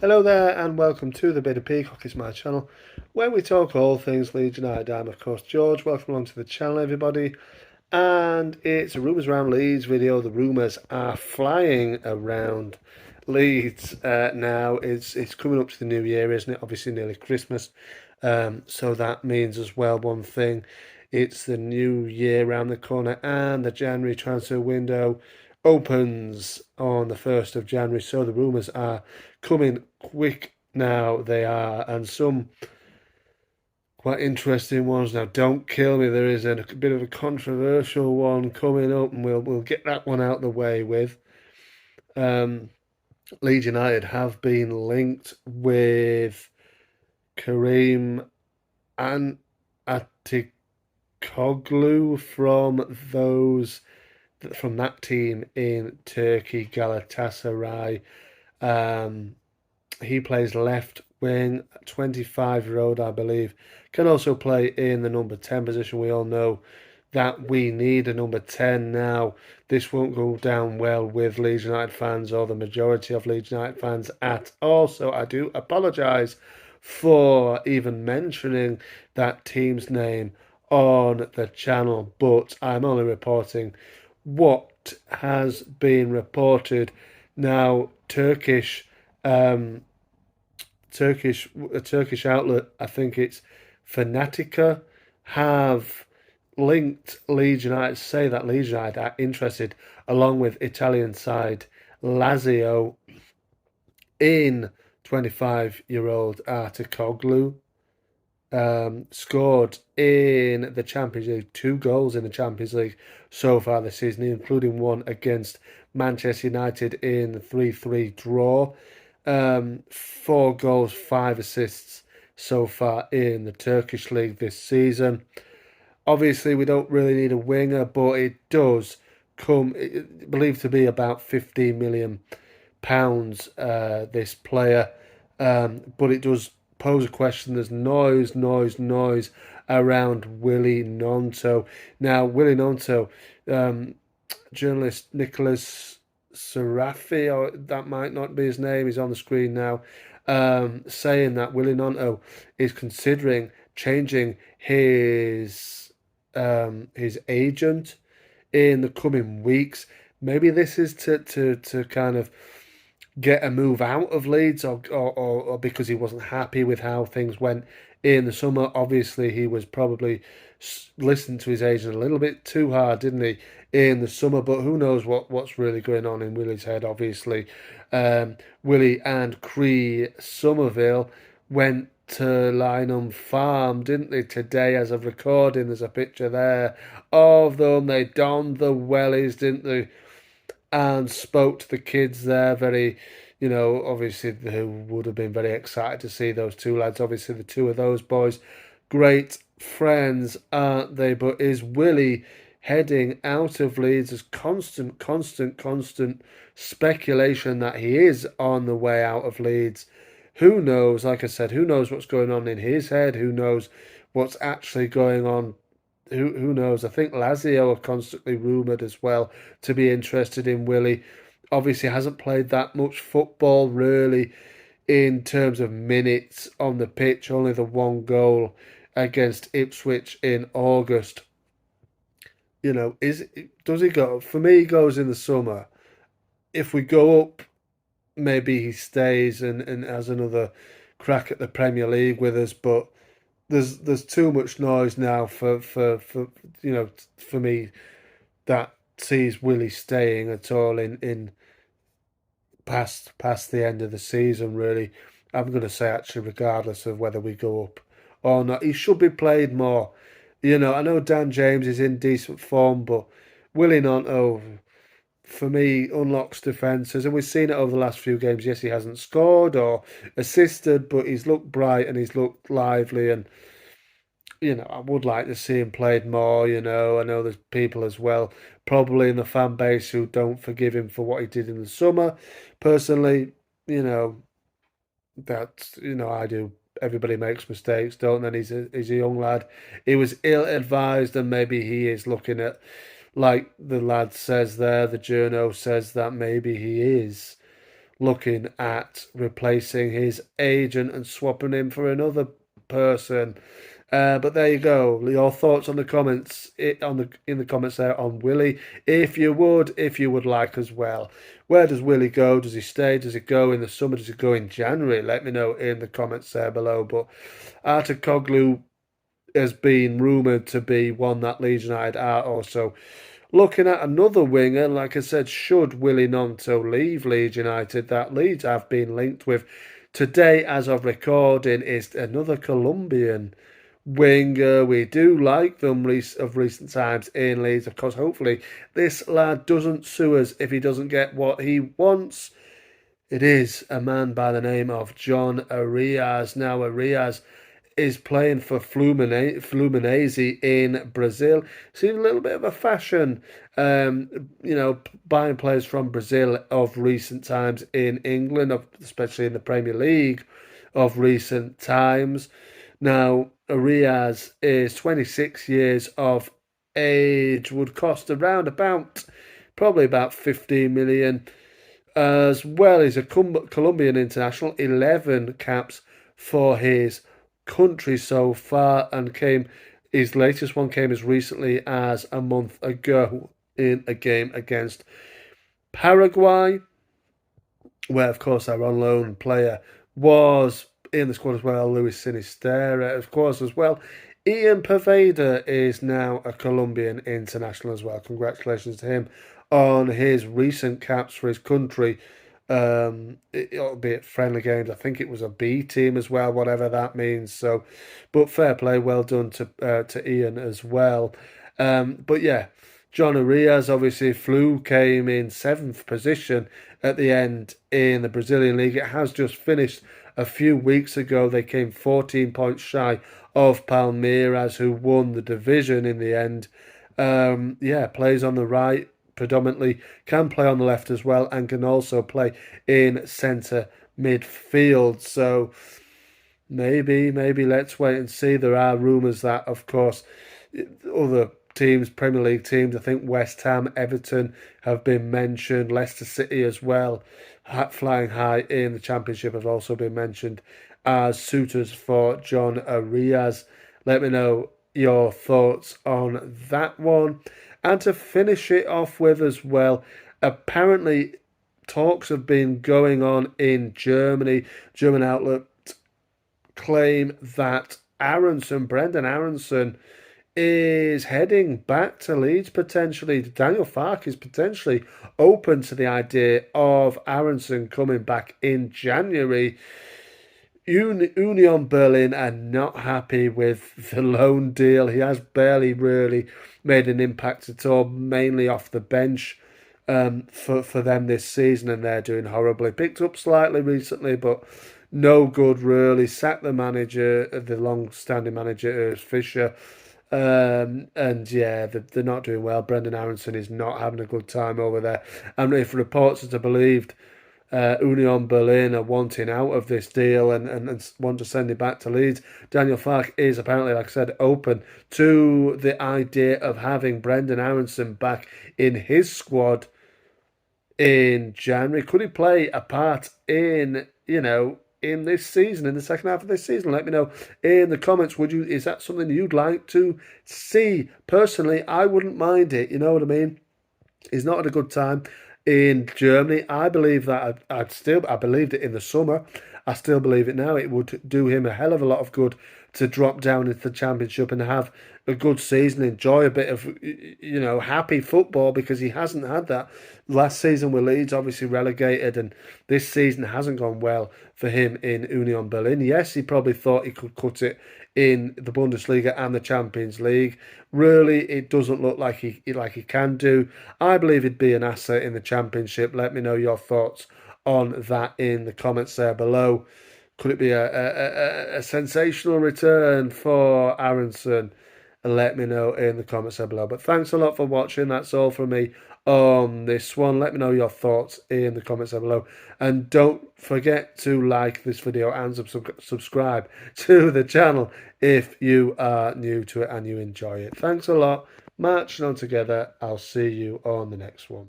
Hello there, and welcome to the Bit of Peacock. It's my channel where we talk all things Leeds United. I'm, of course, George. Welcome along to the channel, everybody. And it's a Rumours Around Leeds video. The rumours are flying around Leeds now. It's coming up to the new year, isn't it? Obviously, nearly Christmas. So that means as well one thing. It's the new year around the corner, and the January transfer window opens on the 1st of January. So the rumours are coming quick now. They are, and some quite interesting ones. Now, don't kill me. There is a bit of a controversial one coming up, and we'll get that one out the way with. Leeds United have been linked with Kareem and Atikoglu from that team in Turkey, Galatasaray. He plays left wing, 25-year-old, I believe. Can also play in the number 10 position. We all know that we need a number 10 now. This won't go down well with Leeds United fans or the majority of Leeds United fans at all. So I do apologise for even mentioning that team's name on the channel, but I'm only reporting what has been reported. Now, a Turkish outlet, I think it's Fanatica, have linked Leeds United, say that Leeds United are interested, along with Italian side Lazio, in 25-year-old Artikoglu. Scored in the Champions League, 2 goals in the Champions League so far this season, including one against Manchester United in the 3-3 draw. 4 goals, 5 assists so far in the Turkish league this season. Obviously, we don't really need a winger, but it does come, believed to be about £15 million, this player. But it does pose a question. There's noise around Willy Gnonto. Now, Willy Gnonto, journalist Nicholas Sarafi, or that might not be his name, he's on the screen now, saying that Willy Gnonto is considering changing his agent in the coming weeks. Maybe this is to kind of get a move out of Leeds, or because he wasn't happy with how things went in the summer. Obviously, he was probably listened to his agent a little bit too hard, didn't he, in the summer? But who knows what's really going on in Willie's head, obviously. Willie and Cree Somerville went to Lynham Farm, didn't they, today as of recording? There's a picture there of them. They donned the wellies, didn't they? And spoke to the kids there. Very, obviously who would have been very excited to see those two lads. Obviously, the two of those boys, great friends, aren't they? But is Willie heading out of Leeds? There's constant speculation that he is on the way out of Leeds. Who knows? Like I said, who knows what's going on in his head? Who knows what's actually going on? Who knows? I think Lazio are constantly rumoured as well to be interested in Willie. Obviously, hasn't played that much football really in terms of minutes on the pitch. Only the 1 goal against Ipswich in August. Does he go? For me, he goes in the summer. If we go up, maybe he stays and has another crack at the Premier League with us. But there's too much noise now for me that sees Willie staying at all in past the end of the season. Really, I'm going to say actually, regardless of whether we go up or not, he should be played more. I know Dan James is in decent form, but Willie Gnonto, for me, unlocks defences, and we've seen it over the last few games. Yes, he hasn't scored or assisted, but he's looked bright and he's looked lively, and I would like to see him played more. I know there's people as well, probably in the fan base, who don't forgive him for what he did in the summer. Personally, I do. Everybody makes mistakes, don't they? And he's a young lad. He was ill advised, and maybe he is looking at, like the lad says there, the journo says that maybe he is looking at replacing his agent and swapping him for another person. But there you go. Your thoughts on the comments in the comments there on Willie, if you would like as well. Where does Willie go? Does he stay? Does he go in the summer? Does he go in January? Let me know in the comments there below. But Artikoglu has been rumoured to be one that Leeds United are also looking at another winger. Like I said, should Willie Gnonto leave Leeds United, that Leeds have been linked with today, as of recording, is another Colombian winger. We do like them of recent times in Leeds. Of course, hopefully this lad doesn't sue us if he doesn't get what he wants. It is a man by the name of John Arias. Now, Arias is playing for Fluminense in Brazil. Seen a little bit of a fashion, buying players from Brazil of recent times in England, especially in the Premier League of recent times. Now, Arias is 26 years of age, would cost around probably about 15 million, as well as a Colombian international, 11 caps for his country so far, and his latest one came as recently as a month ago in a game against Paraguay, where of course our on loan player was in the squad as well, Luis Sinisterra, of course, as well. Ian Poveda is now a Colombian international as well. Congratulations to him on his recent caps for his country, albeit friendly games. I think it was a B team as well, whatever that means. So, but fair play, well done to Ian as well. But yeah, John Arias obviously came in 7th position at the end in the Brazilian league. It has just finished a few weeks ago. They came 14 points shy of Palmeiras, who won the division in the end. Plays on the right predominantly, can play on the left as well, and can also play in centre midfield. So maybe let's wait and see. There are rumours that, of course, other teams, Premier League teams, I think West Ham, Everton have been mentioned, Leicester City as well, flying high in the Championship, have also been mentioned as suitors for John Arias. Let me know your thoughts on that one. And to finish it off with as well, apparently talks have been going on in Germany. German outlet claim that Brendan Aaronson, is heading back to Leeds potentially. Daniel Farke is potentially open to the idea of Aaronson coming back in January. Union Berlin are not happy with the loan deal. He has barely really made an impact at all, mainly off the bench for them this season, and they're doing horribly. Picked up slightly recently, but no good really. Sacked the manager, the long-standing manager, Fischer. And yeah, they're not doing well. Brendan Aaronson is not having a good time over there. And if reports are to believed, Union Berlin are wanting out of this deal and want to send it back to Leeds. Daniel Farke is apparently, like I said, open to the idea of having Brendan Aaronson back in his squad in January. Could he play a part in this season, in the second half of this season? Let me know in the comments. Is that something you'd like to see? Personally, I wouldn't mind it. You know what I mean? He's not at a good time in Germany. I believe that I believed it in the summer. I still believe it now. It would do him a hell of a lot of good to drop down into the Championship and have a good season, enjoy a bit of, happy football, because he hasn't had that. Last season with Leeds, obviously relegated, and this season hasn't gone well for him in Union Berlin. Yes, he probably thought he could cut it in the Bundesliga and the Champions League. Really, it doesn't look like he can do. I believe he'd be an asset in the Championship. Let me know your thoughts on that in the comments there below. Could it be a sensational return for Aaronson? Let me know in the comments there below. But thanks a lot for watching. That's all from me on this one. Let me know your thoughts in the comments there below. And don't forget to like this video and subscribe to the channel if you are new to it and you enjoy it. Thanks a lot. Marching on together. I'll see you on the next one.